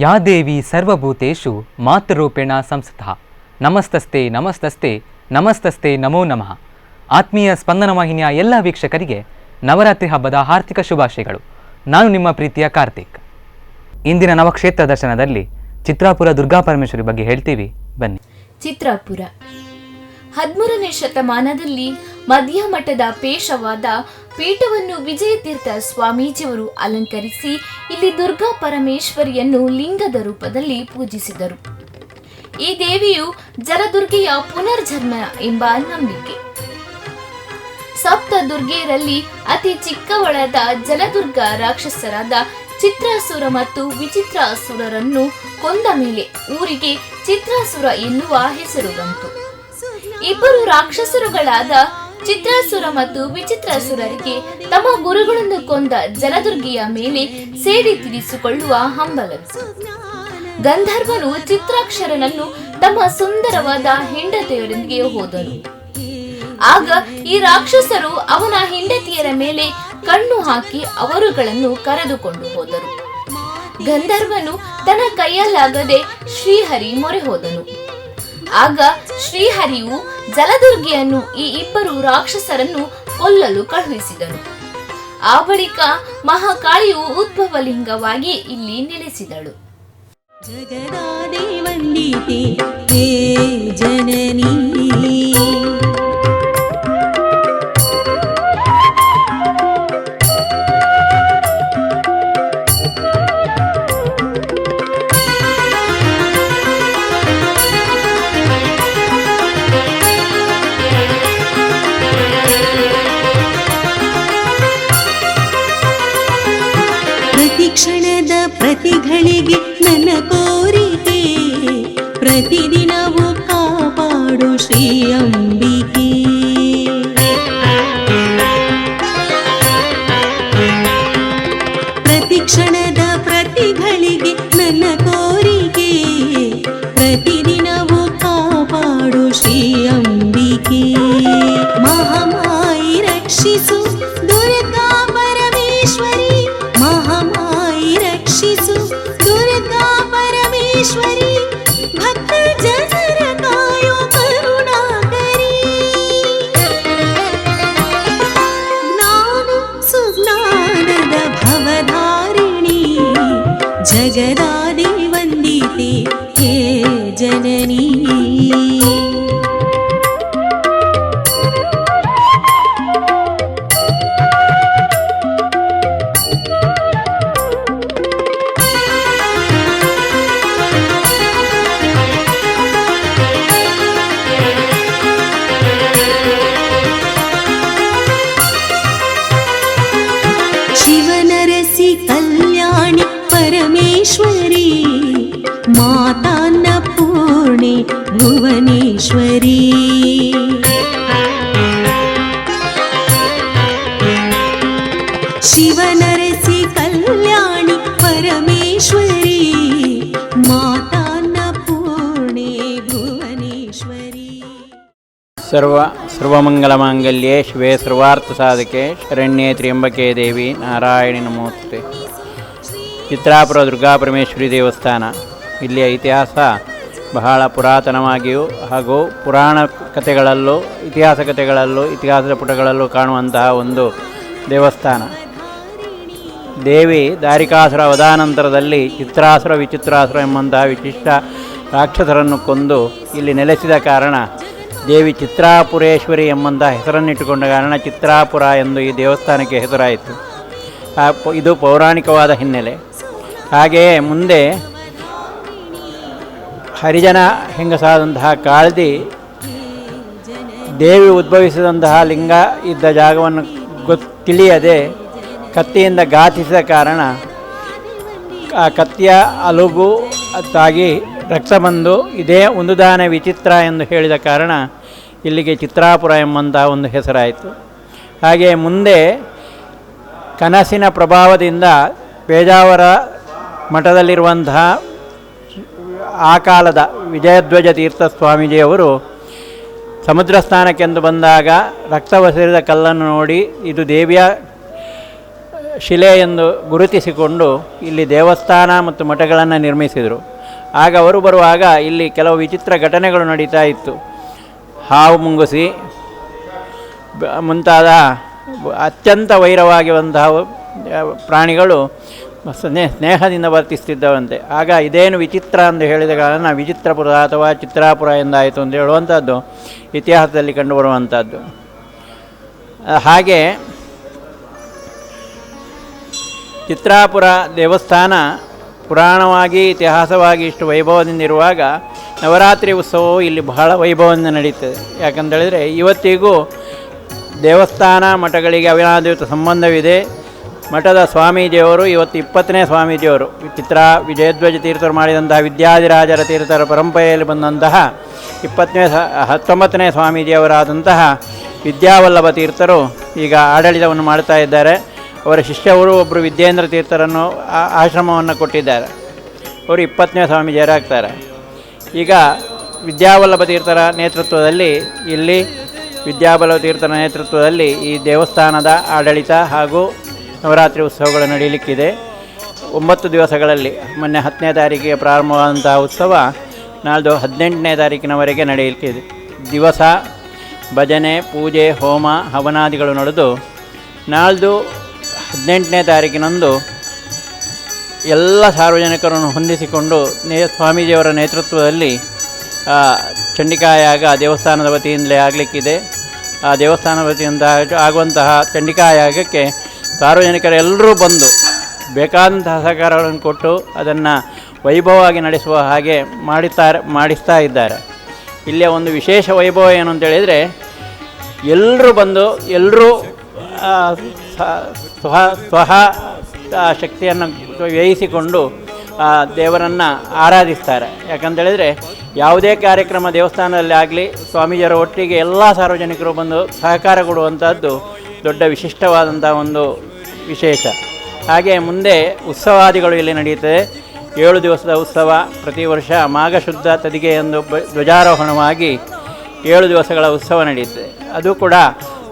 ಯಾ ದೇವಿ ಸರ್ವಭೂತೇಷು ಮಾತೃರೂಪೇಣ ಸಂಸ್ಥಿತಃ ನಮಸ್ತಸ್ತೆ ನಮಸ್ತಸ್ತೆ ನಮಸ್ತಸ್ತೆ ನಮೋ ನಮಃ. ಆತ್ಮೀಯ ಸ್ಪಂದನ ವಾಹಿನಿಯ ಎಲ್ಲ ವೀಕ್ಷಕರಿಗೆ ನವರಾತ್ರಿ ಹಬ್ಬದ ಹಾರ್ದಿಕ ಶುಭಾಶಯಗಳು. ನಾನು ನಿಮ್ಮ ಪ್ರೀತಿಯ ಕಾರ್ತಿಕ್. ಇಂದಿನ ನವಕ್ಷೇತ್ರ ದರ್ಶನದಲ್ಲಿ ಚಿತ್ರಾಪುರ ದುರ್ಗಾಪರಮೇಶ್ವರಿ ಬಗ್ಗೆ ಹೇಳ್ತೀವಿ, ಬನ್ನಿ. ಚಿತ್ರಾಪುರ 13ನೇ ಶತಮಾನದಲ್ಲಿ ಮಧ್ಯ ಮಠದ ಪೇಶವಾದ ಪೀಠವನ್ನು ವಿಜಯತೀರ್ಥ ಸ್ವಾಮೀಜಿಯವರು ಅಲಂಕರಿಸಿ ಇಲ್ಲಿ ದುರ್ಗಾ ಪರಮೇಶ್ವರಿಯನ್ನು ಲಿಂಗದ ರೂಪದಲ್ಲಿ ಪೂಜಿಸಿದರು. ಈ ದೇವಿಯು ಜಲದುರ್ಗೆಯ ಪುನರ್ಜನ್ಮ ಎಂಬ ನಂಬಿಕೆ. ಸಪ್ತ ದುರ್ಗೆಯರಲ್ಲಿ ಅತಿ ಚಿಕ್ಕವಳಾದ ಜಲದುರ್ಗ ರಾಕ್ಷಸರಾದ ಚಿತ್ರಾಸುರ ಮತ್ತು ವಿಚಿತ್ರಾಸುರರನ್ನು ಕೊಂದ ಮೇಲೆ ಊರಿಗೆ ಚಿತ್ರಾಸುರ ಎನ್ನುವ ಹೆಸರು ಬಂತು. ಇಬ್ಬರು ರಾಕ್ಷಸರುಗಳಾದ ಚಿತ್ರಾಸುರ ಮತ್ತು ವಿಚಿತ್ರಾಸುರರಿಗೆ ತಮ್ಮ ಗುರುಗಳನ್ನು ಕೊಂದ ಜಲದುರ್ಗೆಯ ಮೇಲೆ ಸೇಡಿ ತೀರಿಸಿಕೊಳ್ಳುವ ಹಂಬಲವಿತ್ತು. ಗಂಧರ್ವನು ಚಿತ್ರಾಕ್ಷರನನ್ನು ತಮ್ಮ ಸುಂದರವಾದ ಹೆಂಡತಿಯರೊಂದಿಗೆ ಹೋದನು. ಆಗ ಈ ರಾಕ್ಷಸರು ಅವನ ಹೆಂಡತಿಯರ ಮೇಲೆ ಕಣ್ಣು ಹಾಕಿ ಅವರುಗಳನ್ನು ಕರೆದುಕೊಂಡು ಹೋದರು. ಗಂಧರ್ವನು ತನ್ನ ಕೈಯಲ್ಲಾಗದೆ ಶ್ರೀಹರಿ ಮೊರೆ ಹೋದನು. ಆಗ ಶ್ರೀಹರಿಯು ಜಲದುರ್ಗೆಯನ್ನು ಈ ಇಬ್ಬರು ರಾಕ್ಷಸರನ್ನು ಕೊಲ್ಲಲು ಕಳುಹಿಸಿದನು. ಆ ಬಳಿಕ ಮಹಾಕಾಳಿಯು ಉದ್ಭವಲಿಂಗವಾಗಿ ಇಲ್ಲಿ ನೆಲೆಸಿದಳು. ಜಗದಾದಿ ವಂದಿತೆ ಹೇ ಜನನೀ, ಕ್ಷಣದ ಪ್ರತಿಗಳಿಗೆ ನನ್ನ ಕೋರಿಕೆ ಪ್ರತಿದಿನವೂ ಕಾಪಾಡು ಶ್ರೀ ಅಂಬಿಕೆ. ಪ್ರತಿ ಕ್ಷಣದ ಪ್ರತಿಗಳಿಗೆ ನನ್ನ ಕೋರಿಕೆ ಪ್ರತಿದಿನವೂ ಕಾಪಾಡು ಶ್ರೀ ಅಂಬಿಕೆ. ಮಹಾಮಾಯಿ ರಕ್ಷಿಸು ದುರ್ಗಾ ಪರಮೇಶ್ವರಿ, ಮಹಾಮಾಯಿ ರಕ್ಷಿಸು ದುರ್ಗಾ ಪರಮೇಶ್ವರಿ, ಭಕ್ತ ಜನರ ಕಾಯೋ ಕರುಣಾಕರಿ. ಜ್ಞಾನ ಸುಜ್ಞಾನದ ಭವಧಾರಿಣಿ, ಜಗದಾದಿ ವಂದಿತೆ ಹೇ ಜನನೀ. ಶಿವನರಸಿ ಕಲ್ಯಾಣಿ ಪರಮೇಶ್ವರಿ, ಮಾತಾನ್ನಪೂರ್ಣೆ ಭುವನೇಶ್ವರಿ. ಶಿವನರಸಿ ಕಲ್ಯಾಣಿ ಪರಮೇಶ್ವರಿ, ಮಾತಾನ್ನಪೂರ್ಣೆ ಭುವನೇಶ್ವರಿ. ಸರ್ವಮಂಗಲಮಾಂಗಲ್ಯೆ ಶಿವೆ ಸರ್ವಾರ್ಥಸಾಧಕೆ ಶರಣ್ಯೇ ತ್ರ್ಯಂಬಕೆ ದೇವಿ ನಾರಾಯಣಿ ನಮೋಸ್ತುತೆ. ಚಿತ್ರಾಪುರ ದುರ್ಗಾಪರಮೇಶ್ವರಿ ದೇವಸ್ಥಾನ. ಇಲ್ಲಿಯ ಇತಿಹಾಸ ಬಹಳ ಪುರಾತನವಾಗಿಯೂ ಹಾಗೂ ಪುರಾಣ ಕಥೆಗಳಲ್ಲೂ ಇತಿಹಾಸದ ಪುಟಗಳಲ್ಲೂ ಕಾಣುವಂತಹ ಒಂದು ದೇವಸ್ಥಾನ. ದೇವಿ ದಾರಿಕಾಸುರ ವಧಾನಂತರದಲ್ಲಿ ಚಿತ್ರಾಸುರ ವಿಚಿತ್ರಾಸುರ ಎಂಬಂತಹ ವಿಶಿಷ್ಟ ರಾಕ್ಷಸರನ್ನು ಕೊಂದು ಇಲ್ಲಿ ನೆಲೆಸಿದ ಕಾರಣ ದೇವಿ ಚಿತ್ರಾಪುರೇಶ್ವರಿ ಎಂಬಂತಹ ಹೆಸರನ್ನಿಟ್ಟುಕೊಂಡ ಕಾರಣ ಚಿತ್ರಾಪುರ ಎಂದು ಈ ದೇವಸ್ಥಾನಕ್ಕೆ ಹೆಸರಾಯಿತು. ಇದು ಪೌರಾಣಿಕವಾದ ಹಿನ್ನೆಲೆ. ಹಾಗೆಯೇ ಮುಂದೆ ಹರಿಜನ ಹೆಂಗಸಾದಂತಹ ಕಾಳ್ದಿ ದೇವಿ ಉದ್ಭವಿಸಿದಂತಹ ಲಿಂಗ ಇದ್ದ ಜಾಗವನ್ನು ತಿಳಿಯದೆ ಕತ್ತಿಯಿಂದ ಘಾತಿಸಿದ ಕಾರಣ ಆ ಕತ್ತಿಯ ಅಲುಗು ತಾಗಿ ರಕ್ತ ಬಂದು ಇದೇ ಒಂದು ದಾನ ವಿಚಿತ್ರ ಎಂದು ಹೇಳಿದ ಕಾರಣ ಇಲ್ಲಿಗೆ ಚಿತ್ರಾಪುರ ಎಂಬಂತಹ ಒಂದು ಹೆಸರಾಯಿತು. ಹಾಗೆಯೇ ಮುಂದೆ ಕನಸಿನ ಪ್ರಭಾವದಿಂದ ಪೇಜಾವರ ಮಠದಲ್ಲಿರುವಂತಹ ಆ ಕಾಲದ ವಿಜಯಧ್ವಜ ತೀರ್ಥ ಸ್ವಾಮೀಜಿಯವರು ಸಮುದ್ರ ಸ್ನಾನಕ್ಕೆಂದು ಬಂದಾಗ ರಕ್ತ ಬಸಿರಿದ ಕಲ್ಲನ್ನು ನೋಡಿ ಇದು ದೇವಿಯ ಶಿಲೆ ಎಂದು ಗುರುತಿಸಿಕೊಂಡು ಇಲ್ಲಿ ದೇವಸ್ಥಾನ ಮತ್ತು ಮಠಗಳನ್ನು ನಿರ್ಮಿಸಿದರು. ಆಗ ಅವರು ಬರುವಾಗ ಇಲ್ಲಿ ಕೆಲವು ವಿಚಿತ್ರ ಘಟನೆಗಳು ನಡೀತಾ ಇತ್ತು. ಹಾವು ಮುಂಗುಸಿ ಮುಂತಾದ ಅತ್ಯಂತ ವೈರವಾಗಿರುವಂತಹ ಪ್ರಾಣಿಗಳು ಸ್ನೇಹದಿಂದ ವರ್ತಿಸ್ತಿದ್ದವಂತೆ. ಆಗ ಇದೇನು ವಿಚಿತ್ರ ಎಂದು ಹೇಳಿದ ಕಾರಣ ವಿಚಿತ್ರಪುರ ಅಥವಾ ಚಿತ್ರಾಪುರ ಎಂದಾಯಿತು ಅಂತ ಹೇಳುವಂಥದ್ದು ಇತಿಹಾಸದಲ್ಲಿ ಕಂಡುಬರುವಂಥದ್ದು. ಹಾಗೆ ಚಿತ್ರಾಪುರ ದೇವಸ್ಥಾನ ಪುರಾಣವಾಗಿ ಇತಿಹಾಸವಾಗಿ ಇಷ್ಟು ವೈಭವದಿಂದ ಇರುವಾಗ ನವರಾತ್ರಿ ಉತ್ಸವವು ಇಲ್ಲಿ ಬಹಳ ವೈಭವದಿಂದ ನಡೀತದೆ. ಯಾಕಂತೇಳಿದರೆ ಇವತ್ತಿಗೂ ದೇವಸ್ಥಾನ ಮಠಗಳಿಗೆ ಅವಿನಾದ್ಯುತ ಸಂಬಂಧವಿದೆ. ಮಠದ ಸ್ವಾಮೀಜಿಯವರು ಇವತ್ತು 20ನೇ ಸ್ವಾಮೀಜಿಯವರು ವಿಜಯಧ್ವಜ ತೀರ್ಥರು ಮಾಡಿದಂತಹ ವಿದ್ಯಾಧಿರಾಜರ ತೀರ್ಥರ ಪರಂಪರೆಯಲ್ಲಿ ಬಂದಂತಹ 19ನೇ ಸ್ವಾಮೀಜಿಯವರಾದಂತಹ ವಿದ್ಯಾವಲ್ಲಭ ತೀರ್ಥರು ಈಗ ಆಡಳಿತವನ್ನು ಮಾಡ್ತಾ ಇದ್ದಾರೆ. ಅವರ ಶಿಷ್ಯವರು ಒಬ್ಬರು ವಿದ್ಯೇಂದ್ರ ತೀರ್ಥರನ್ನು ಆಶ್ರಮವನ್ನು ಕೊಟ್ಟಿದ್ದಾರೆ. ಅವರು 20ನೇ ಸ್ವಾಮೀಜಿಯರಾಗ್ತಾರೆ. ಈಗ ವಿದ್ಯಾವಲ್ಲಭ ತೀರ್ಥರ ನೇತೃತ್ವದಲ್ಲಿ ಇಲ್ಲಿ ವಿದ್ಯಾವಲ್ಲಭ ತೀರ್ಥರ ನೇತೃತ್ವದಲ್ಲಿ ಈ ದೇವಸ್ಥಾನದ ಆಡಳಿತ ಹಾಗೂ ನವರಾತ್ರಿ ಉತ್ಸವಗಳು ನಡೆಯಲಿಕ್ಕಿದೆ. 9 ದಿವಸಗಳಲ್ಲಿ ಮೊನ್ನೆ 10ನೇ ತಾರೀಕಿಗೆ ಪ್ರಾರಂಭವಾದಂತಹ ಉತ್ಸವ ನಾಳ್ದು 18ನೇ ತಾರೀಕಿನವರೆಗೆ ನಡೆಯಲಿಕ್ಕಿದೆ. ದಿವಸ ಭಜನೆ, ಪೂಜೆ, ಹೋಮ, ಹವನಾದಿಗಳು ನಡೆದು ನಾಳ್ದು 18ನೇ ತಾರೀಕಿನಂದು ಎಲ್ಲ ಸಾರ್ವಜನಿಕರನ್ನು ಹೊಂದಿಸಿಕೊಂಡು ಸ್ವಾಮೀಜಿಯವರ ನೇತೃತ್ವದಲ್ಲಿ ಚಂಡಿಕಾಯಾಗ ದೇವಸ್ಥಾನದ ವತಿಯಿಂದಲೇ ಆಗಲಿಕ್ಕಿದೆ. ಆ ದೇವಸ್ಥಾನದ ವತಿಯಿಂದ ಆಗುವಂತಹ ಚಂಡಿಕಾಯಾಗಕ್ಕೆ ಸಾರ್ವಜನಿಕರೆಲ್ಲರೂ ಬಂದು ಬೇಕಾದಂತಹ ಸಹಕಾರಗಳನ್ನು ಕೊಟ್ಟು ಅದನ್ನು ವೈಭವವಾಗಿ ನಡೆಸುವ ಹಾಗೆ ಮಾಡಿಸ್ತಾ ಇದ್ದಾರೆ. ಇಲ್ಲಿಯ ಒಂದು ವಿಶೇಷ ವೈಭವ ಏನು ಅಂತೇಳಿದರೆ ಎಲ್ಲರೂ ಬಂದು ಎಲ್ಲರೂ ಸ್ವಹ ಶಕ್ತಿಯನ್ನು ವ್ಯಯಿಸಿಕೊಂಡು ದೇವರನ್ನು ಆರಾಧಿಸ್ತಾರೆ. ಯಾಕಂತೇಳಿದರೆ ಯಾವುದೇ ಕಾರ್ಯಕ್ರಮ ದೇವಸ್ಥಾನದಲ್ಲಿ ಆಗಲಿ ಸ್ವಾಮೀಜಿಯವರ ಒಟ್ಟಿಗೆ ಎಲ್ಲ ಸಾರ್ವಜನಿಕರು ಬಂದು ಸಹಕಾರ ಕೊಡುವಂಥದ್ದು ದೊಡ್ಡ ವಿಶಿಷ್ಟವಾದಂಥ ಒಂದು ವಿಶೇಷ. ಹಾಗೆ ಮುಂದೆ ಉತ್ಸವಾದಿಗಳು ಇಲ್ಲಿ ನಡೆಯುತ್ತದೆ. 7 ದಿವಸದ ಉತ್ಸವ ಪ್ರತಿ ವರ್ಷ ಮಾಘ ಶುದ್ಧ ತದಿಗೆ ಎಂದು ಧ್ವಜಾರೋಹಣವಾಗಿ 7 ದಿವಸಗಳ ಉತ್ಸವ ನಡೆಯುತ್ತದೆ. ಅದು ಕೂಡ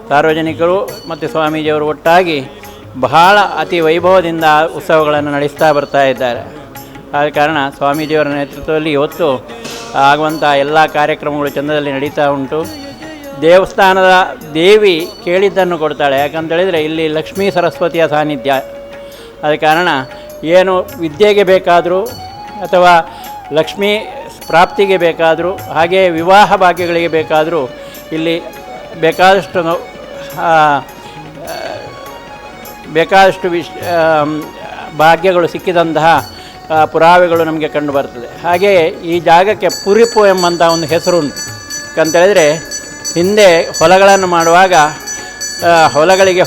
ಸಾರ್ವಜನಿಕರು ಮತ್ತು ಸ್ವಾಮೀಜಿಯವರು ಒಟ್ಟಾಗಿ ಬಹಳ ಅತಿ ವೈಭವದಿಂದ ಉತ್ಸವಗಳನ್ನು ನಡೆಸ್ತಾ ಬರ್ತಾ ಇದ್ದಾರೆ. ಆದ ಕಾರಣ ಸ್ವಾಮೀಜಿಯವರ ನೇತೃತ್ವದಲ್ಲಿ ಇವತ್ತು ಆಗುವಂಥ ಎಲ್ಲ ಕಾರ್ಯಕ್ರಮಗಳು ಚಂದದಲ್ಲಿ ನಡೀತಾ ಉಂಟು. ದೇವಸ್ಥಾನದ ದೇವಿ ಕೇಳಿದ್ದನ್ನು ಕೊಡ್ತಾಳೆ. ಯಾಕಂತೇಳಿದರೆ ಇಲ್ಲಿ ಲಕ್ಷ್ಮೀ ಸರಸ್ವತಿಯ ಸಾನ್ನಿಧ್ಯ. ಆದ ಕಾರಣ ಏನು ವಿದ್ಯೆಗೆ ಬೇಕಾದರೂ ಅಥವಾ ಲಕ್ಷ್ಮೀ ಪ್ರಾಪ್ತಿಗೆ ಬೇಕಾದರೂ ಹಾಗೆ ವಿವಾಹ ಭಾಗ್ಯಗಳಿಗೆ ಬೇಕಾದರೂ ಇಲ್ಲಿ ಬೇಕಾದಷ್ಟು ಭಾಗ್ಯಗಳು ಸಿಕ್ಕಿದಂತಹ ಪುರಾವೆಗಳು ನಮಗೆ ಕಂಡು ಬರ್ತದೆ. ಹಾಗೆಯೇ ಈ ಜಾಗಕ್ಕೆ ಪುರಿಪು ಎಂಬಂಥ ಒಂದು ಹೆಸರುಂಟು. ಯಾಕಂತೇಳಿದರೆ ಹಿಂದೆ ಹೊಲಗಳನ್ನು ಮಾಡುವಾಗ ಹೊಲಗಳಿಗೆ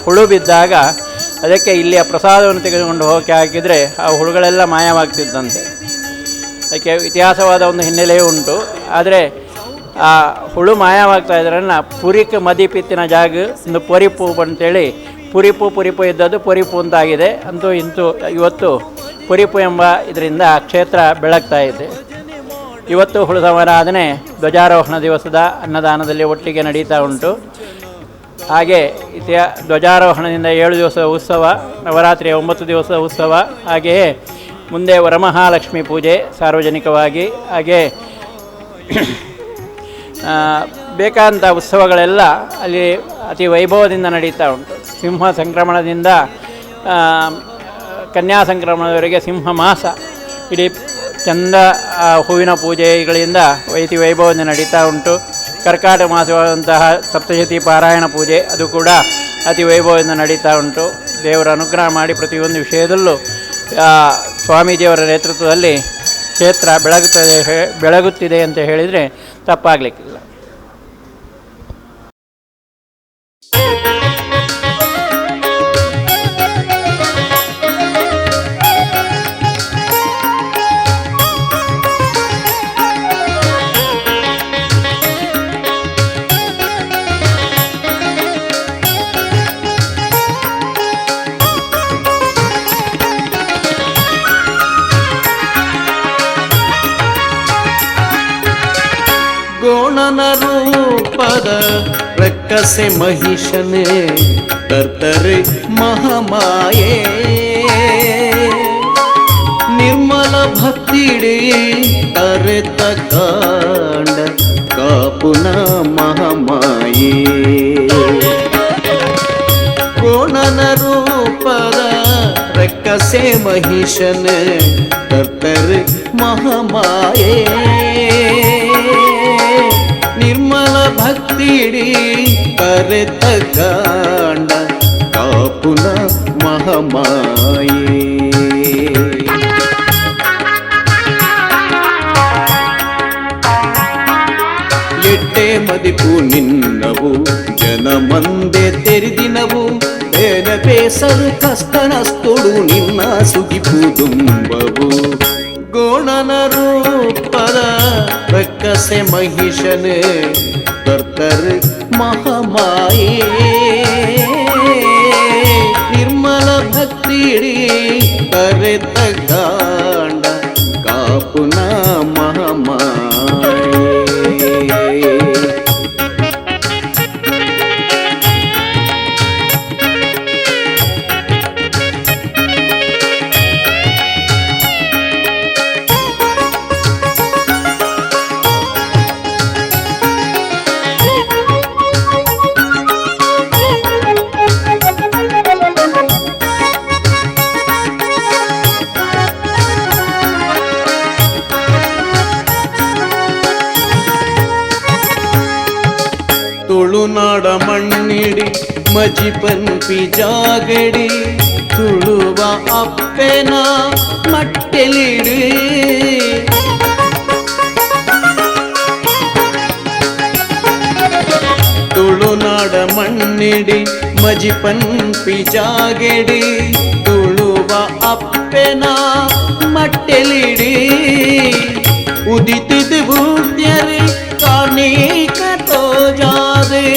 ಹುಳು ಬಿದ್ದಾಗ ಅದಕ್ಕೆ ಇಲ್ಲಿಯ ಪ್ರಸಾದವನ್ನು ತೆಗೆದುಕೊಂಡು ಹೋಗಿ ಹಾಕಿದರೆ ಆ ಹುಳುಗಳೆಲ್ಲ ಮಾಯವಾಗ್ತಿದ್ದಂತೆ. ಅದಕ್ಕೆ ಇತಿಹಾಸವಾದ ಒಂದು ಹಿನ್ನೆಲೆಯೂ ಉಂಟು. ಆದರೆ ಆ ಹುಳು ಮಾಯವಾಗ್ತಾ ಇದ್ರನ್ನು ಪುರಿಕ್ ಮದಿಪಿತ್ತಿನ ಜಾಗ ಒಂದು ಪೊರಿಪು ಅಂತೇಳಿ ಪುರಿಪು ಇದ್ದದ್ದು ಪೊರಿಪು ಅಂತಾಗಿದೆ. ಅಂತೂ ಇಂತೂ ಇವತ್ತು ಪುರಿಪು ಎಂಬ ಇದರಿಂದ ಕ್ಷೇತ್ರ ಬೆಳಗ್ತಾ ಇದೆ. ಇವತ್ತು ಹುಳು ಸಮಾರಾಧನೆ ಧ್ವಜಾರೋಹಣ ದಿವಸದ ಅನ್ನದಾನದಲ್ಲಿ ಒಟ್ಟಿಗೆ ನಡೀತಾ ಉಂಟು. ಹಾಗೆ ಧ್ವಜಾರೋಹಣದಿಂದ 7 ದಿವಸದ ಉತ್ಸವ, ನವರಾತ್ರಿಯ 9 ದಿವಸದ ಉತ್ಸವ, ಹಾಗೆಯೇ ಮುಂದೆ ವರಮಹಾಲಕ್ಷ್ಮಿ ಪೂಜೆ ಸಾರ್ವಜನಿಕವಾಗಿ, ಹಾಗೆ ಬೇಕಾದಂಥ ಉತ್ಸವಗಳೆಲ್ಲ ಅಲ್ಲಿ ಅತಿ ವೈಭವದಿಂದ ನಡೀತಾ ಉಂಟು. ಸಿಂಹ ಸಂಕ್ರಮಣದಿಂದ ಕನ್ಯಾ ಸಂಕ್ರಮಣದವರೆಗೆ ಸಿಂಹ ಮಾಸ ಇಡೀ ಚಂದ ಹೂವಿನ ಪೂಜೆಗಳಿಂದ ಅತಿ ವೈಭವದಿಂದ ನಡೀತಾ ಉಂಟು. ಕರ್ಕಾಟ ಮಾಸವಾದಂತಹ ಸಪ್ತಶತಿ ಪಾರಾಯಣ ಪೂಜೆ ಅದು ಕೂಡ ಅತಿ ವೈಭವದಿಂದ ನಡೀತಾ ಉಂಟು. ದೇವರ ಅನುಗ್ರಹ ಮಾಡಿ ಪ್ರತಿಯೊಂದು ವಿಷಯದಲ್ಲೂ ಸ್ವಾಮೀಜಿಯವರ ನೇತೃತ್ವದಲ್ಲಿ ಕ್ಷೇತ್ರ ಬೆಳಗುತ್ತಿದೆ ಅಂತ ಹೇಳಿದರೆ ತಪ್ಪಾಗಲಿಕ್ಕಿಲ್ಲ. ಗೋಣನ ರೂಪದ ರಕ್ಕಸೆ ಮಹಿಷನೇ ತರ್ತರೆ ಮಹಾಮಾಯೆ ನಿರ್ಮಲ ಭಕ್ತಿಡಿ ಕರೆತ ಕಾಂಡ ಕಾಪುನ ಮಹಾಮಾಯೆ ಗೋಣನ ರೂಪದ ರಕ್ಕಸೆ ಮಹಿಷನ ಕರ್ತರ್ ಮಹಾಮಾಯೆ ನಿರ್ಮಲ ಭಕ್ತಿಡಿ ಕರೆತ ಕಾಂಡ ಕಾಪುನ ಮಹಾಮಾಯೆ ಎಟ್ಟೆ ಮದಿಪು ನಿನ್ನವು ಜನ ಮಂದೆ ತೆರೆದಿನವು ಬೇನ ಬೇಸರು ಕಷ್ಟನಸ್ತೊಡು ನಿನ್ನ ಸುಗಿಪು ದುಂಬವು ಗೋಣನ ರೂಪದ ರಕ್ಕಸೆ ಮಹಿಷನ ಕರ್ತರ್ ಮಹಾಮಾಯೆ ನಿರ್ಮಲ ಭಕ್ತಿಡಿ ಕರೆತ ಕಾಂಡ ಕಾಪುನ ಮಹಾಮಾಯೆ ತುಳುನಾಡ ಮಣ್ಣಿಡಿ ಮಜಿಪನ್ಪಿ ಜಾಗಡಿ ತುಳುವ ಅಪ್ಪೆನ ಮಟ್ಟೆಲಿಡಿ ತುಳುನಾಡ ಮಣ್ಣಿಡಿ ಮಜಿಪನ್ಪಿ ಜಾಗಡಿ ತುಳುವ ಅಪ್ಪೆನ ಮಟ್ಟೆಲಿಡಿ ಉದಿತಿದ ಬೂಟ್ಯರೆ ಕಾರ್ಣಿಕ ತೋಜಾದೆ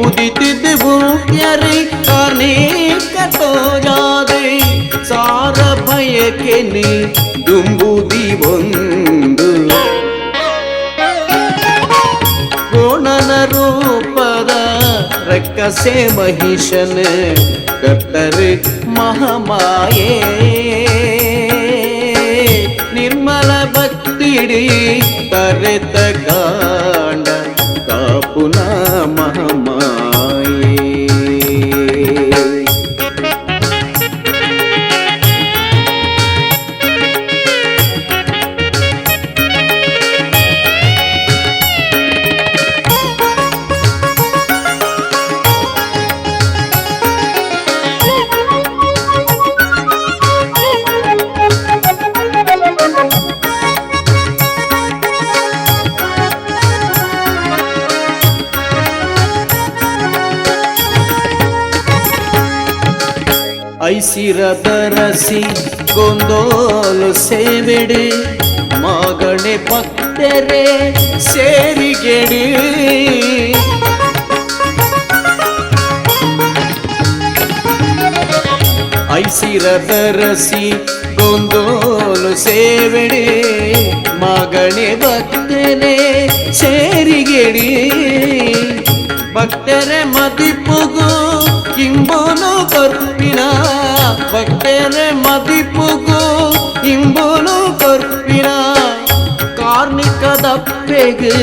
ಉದಿತಿದ ಬೂಟ್ಯರೆ ಕಾರ್ಣಿಕ ತೋಜಾದೆ ಸಾರ ಭಯಕ್ಕೆ ನೀ ದುಂಬುದಿ ಒಂದು ಗೋಣನ ರೂಪದ ರಕ್ಕಸೆ ಮಹಿಷನ ಕರ್ತರ್ ಮಹಾಮಾಯೆ ನಿರ್ಮಲ ಭಕ್ತಿಡಿ ಕರೆತ ಕಾಂಡ ಕಾಪುನ ಮಹಾಮಾಯೆ ಐಸಿರದರಸಿ ಗೊಂದೋಲು ಸೇವೆಡಿ ಮಗಣೆ ಭಕ್ತರೆ ಸೇರಿಗೆಡಿ ಐಸಿರದರಸಿ ಗೊಂದೋಲು ಸೇವೆಡಿ ಮಗಣೆ ಭಕ್ತರೆ ಸೇರಿಗೆಡಿ ಭಕ್ತರೆ ಮದಿಪುಗು ಇಂಬೋನು ಕೊರ್ಪಿನ ಭಕ್ತರೆ ಮದಿಪುಗು ಇಂಬೋನು ಕೊರ್ಪಿನ ಕಾರ್ಣಿಕದಪ್ಪೆಗೆ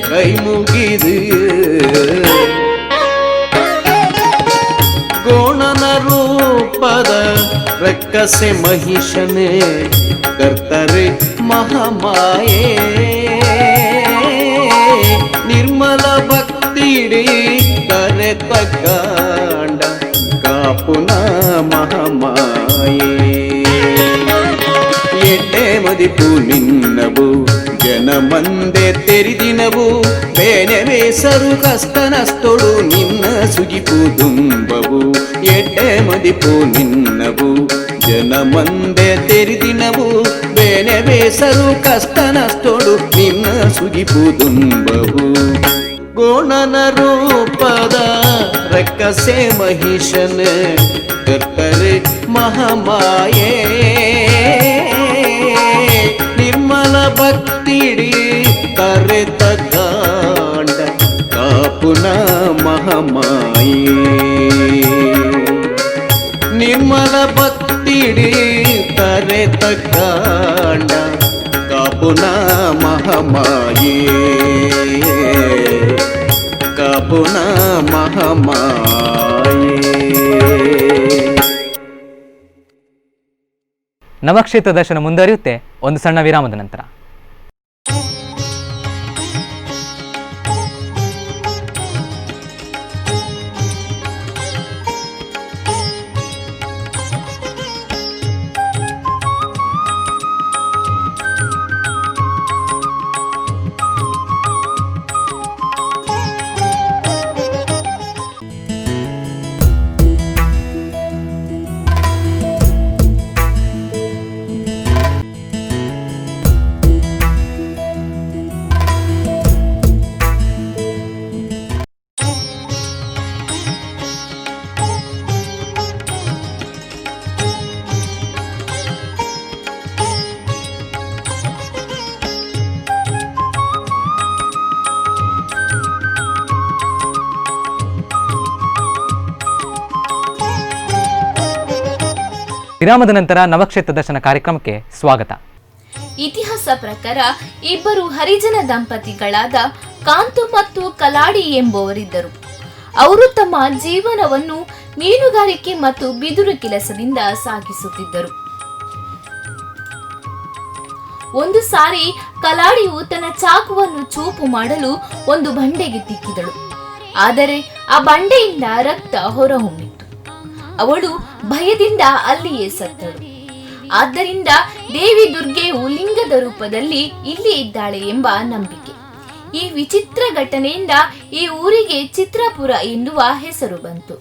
ಕೈ ಮುಗಿದು ಗೋಣನ ರೂಪದ ರಕ್ಕಸೆ ಮಹಿಷನೆ ಕರ್ತರೆ ಮಹಾಮಾಯೆ ನಿರ್ಮಲ ಭಕ್ತಿಡಿ ಕರೆತ ಕಾಂಡ ಕಾಪುನ ಮಹಾಮಾಯೆ ಎಣ್ಣೆ ಮದಿಪು ನಿನ್ನವು ಜನ ಮಂದೆ ತೆರೆದಿನವು ಬೇನೆ ಬೇಸರು ಕಷ್ಟನಸ್ತೊಡು ನಿನ್ನ ಸುಗಿಪು ದುಂಬವು ಎಣ್ಣೆ ಮದಿಪು ನಿನ್ನವು ಜನ ಮಂದೆ ತೆರೆದಿನವು ಬೇನೆ ಬೇಸರು ಕಷ್ಟನಸ್ತೊಡು ನಿನ್ನ ಸುಗಿಪು ದುಂಬವು ಗೋಣನ ರೂಪದ ರಕ್ಕಸೆ ಮಹಿಷನ ಕರ್ತರ್ ಮಹಾಮಾಯೆ ನಿರ್ಮಲ ಭಕ್ತಿಡಿ ಕರೆತ ಕಾಂಡ ಕಾಪುನ ಮಹಾಮಾಯೆ ನಿರ್ಮಲ ಭಕ್ತಿಡಿ ತರೆತ ಕಾಂಡ ಕಪುನ ಮಹಮಾಯೇ ಕಪುನ ಮಹಮಾಯೇ. ನವಕ್ಷೇತ್ರ ದರ್ಶನ ಮುಂದುವರಿಯುತ್ತೆ ಒಂದು ಸಣ್ಣ ವಿರಾಮದ ನಂತರ. ವಿರಾಮದ ನಂತರ ನವಕ್ಷೇತ್ರ ದರ್ಶನ ಕಾರ್ಯಕ್ರಮಕ್ಕೆ ಸ್ವಾಗತ. ಇತಿಹಾಸ ಪ್ರಕಾರ ಇಬ್ಬರು ಹರಿಜನ ದಂಪತಿಗಳಾದ ಕಾಂತು ಮತ್ತು ಕಲಾಡಿ ಎಂಬುವರಿದ್ದರು. ಅವರು ತಮ್ಮ ಜೀವನವನ್ನು ಮೀನುಗಾರಿಕೆ ಮತ್ತು ಬಿದಿರು ಕೆಲಸದಿಂದ ಸಾಗಿಸುತ್ತಿದ್ದರು. ಒಂದು ಸಾರಿ ಕಲಾಡಿಯು ತನ್ನ ಚಾಕುವನ್ನು ಚೂಪು ಮಾಡಲು ಒಂದು ಬಂಡೆಗೆ ತಿಕ್ಕಿದಳು. ಆದರೆ ಆ ಬಂಡೆಯಿಂದ ರಕ್ತ ಹೊರಹೊಮ್ಮಿತು. ಅವಳು ಭಯದಿಂದ ಅಲ್ಲಿಯೇ ಸತ್ತಳು. ಆದ್ದರಿಂದ ದೇವಿ ದುರ್ಗೆಯು ಲಿಂಗದ ರೂಪದಲ್ಲಿ ಇಲ್ಲಿ ಇದ್ದಾಳೆ ಎಂಬ ನಂಬಿಕೆ. ಈ ವಿಚಿತ್ರ ಘಟನೆಯಿಂದ ಈ ಊರಿಗೆ ಚಿತ್ರಪುರ ಎನ್ನುವ ಹೆಸರು ಬಂತು.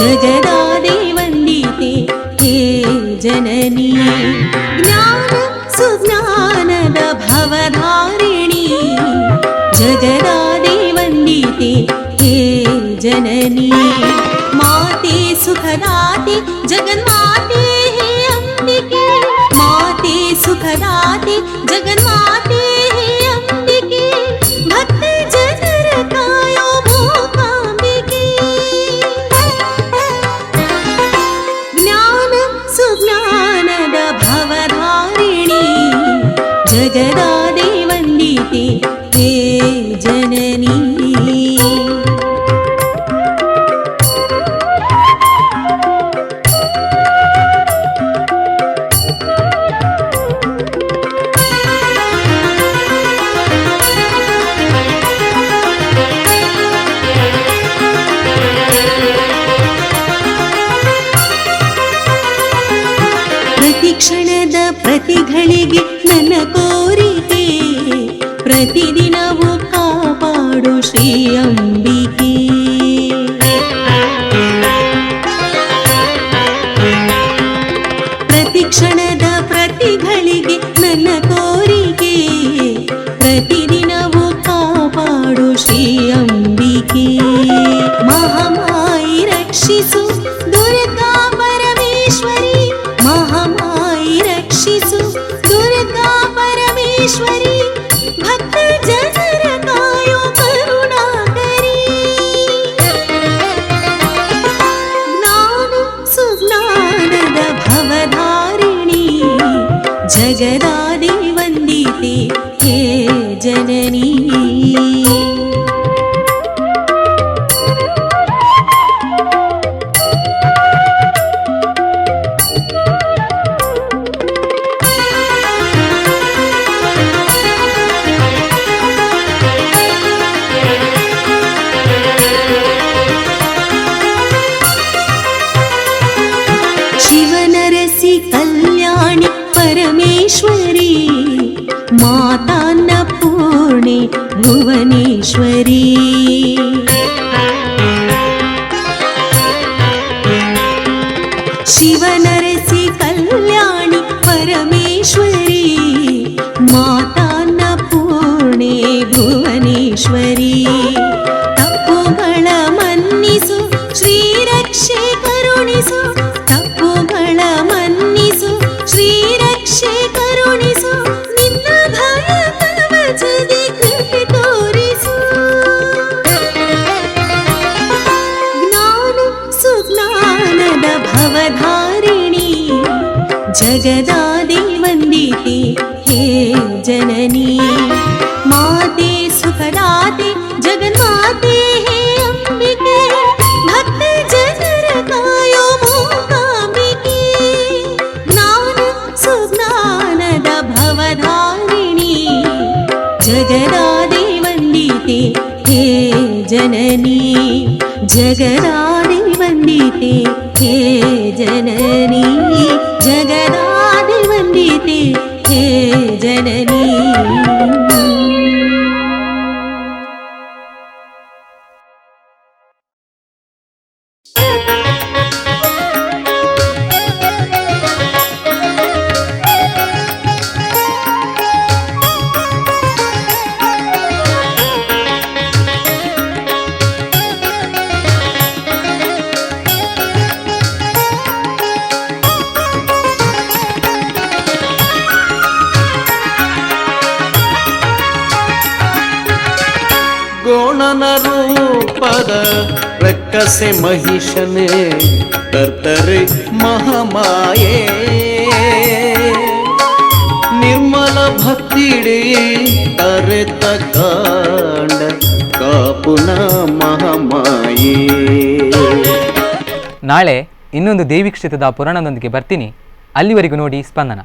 जगदादे वन्दिते हे जननी ज्ञान सुज्ञानद भवधारिणी जगदादे वन्दिते हे जननी माते सुखदाते जगन्माते हे अम्बिके माते सुखदाते जगन्माते हे अम्बिके भक्त जनर कायो मूकाम्बिके ज्ञान सुज्ञानद भवधारिणी जगदादे वन्दिते हे जननी ಪ್ರತಿಕ್ಷಣದ ಪ್ರತಿಗಳಿಗೆ ನನ್ನ ಕೋರಿಕೆ ಪ್ರತಿದಿನವೂ ಕಾಪಾಡು ಶ್ರೀ ಅಂಬಿಕೆ ಪ್ರತಿಕ್ಷಣದ ಪ್ರತಿಗಳಿಗೆ ನನ್ನ ಕೋರಿಕೆ ಪ್ರತಿದಿನವೂ ಕಾಪಾಡು ಶ್ರೀ ಅಂಬಿಕೆ ಮಹಾಮಾಯಿ ರಕ್ಷಿಸು ದುರ್ಗಾ ಪರಮೇಶ್ವರಿ ಮಹಾಮಾಯಿ ರಕ್ಷಿಸು ದುರ್ಗಾ ಪರಮೇಶ್ವರಿ ಭಕ್ತ ಜನರ ಕಾಯೋ ಕರುಣಾಕರಿ ಜ್ಞಾನ ಸುಜ್ಞಾನದ ಭವಧಾರಿಣಿ ಜಗದಾದಿ ವಂದಿತೆ ಹೇ ಜನನಿ ಶಿವನರಸಿ ಕಲ್ಯಾಣಿ ಪರಮೇಶ್ವರಿ ಮಾತಾನ್ನಪೂರ್ಣೆ ಭುವನೇಶ್ವರಿ ಶಿವನರಸಿ ಕಲ್ಯಾಣಿ ಪರಮೇಶ್ವರಿ ಮಾತಾನ್ನಪೂರ್ಣೆ ಭುವನೇಶ್ವರಿ ತಪ್ಪುಗಳ ಮನ್ನಿಸು ಶ್ರೀರಕ್ಷೆ ಕರುಣಿಸು ತಪ್ಪುಗಳ ಮನ್ನಿಸು ಶ್ರೀರಕ್ಷೆ ಕರುಣಿಸು ನಿನ್ನ ಭಯ ಕವಚದಿ ಕೃಪೆ ತೋರಿಸು ಜ್ಞಾನ ಸುಜ್ಞಾನದ ಭವಧಾರಿಣಿ ಜಗದಾದಿ ವಂದಿತೆ ಹೇ ಜನನಿ ಮಾತೆ ಸುಖದಾತೆ ಜಗನ್ಮಾತೆ ಹೇ ಅಂಬಿಕೆ ಭಕ್ತ ಜನರ ಕಾಯೋ ಮೂಕಾಂಬಿಕೆ ಜ್ಞಾನ ಸುಜ್ಞಾನದ ಭವಧಾರಿಣಿ ಜಗದಾದಿ ವಂದಿತೆ ಹೇ ಜನನಿ ಜಗದಾದಿ ವಂದಿತೆ ಹೇ ಜನನಿ ಜಗದಾದಿ ವಂದಿತೆ ಹೇ ಜನನಿ ಗೋಣನ ರೂಪದ ರಕ್ಕಸೆ ಮಹಿಷನೆ ತರ್ತರೆ ಮಹಾಮಾಯೆ ನಿರ್ಮಲ ಭಕ್ತಿಡಿ ತರೆತ ಕಾಂಡ ಕಾಪುನ ಮಹಾಮಾಯೆ. ನಾಳೆ ಇನ್ನೊಂದು ದೇವಿ ಕ್ಷೇತ್ರದ ಪುರಾಣದೊಂದಿಗೆ ಬರ್ತೀನಿ. ಅಲ್ಲಿವರೆಗೂ ನೋಡಿ ಸ್ಪಂದನ.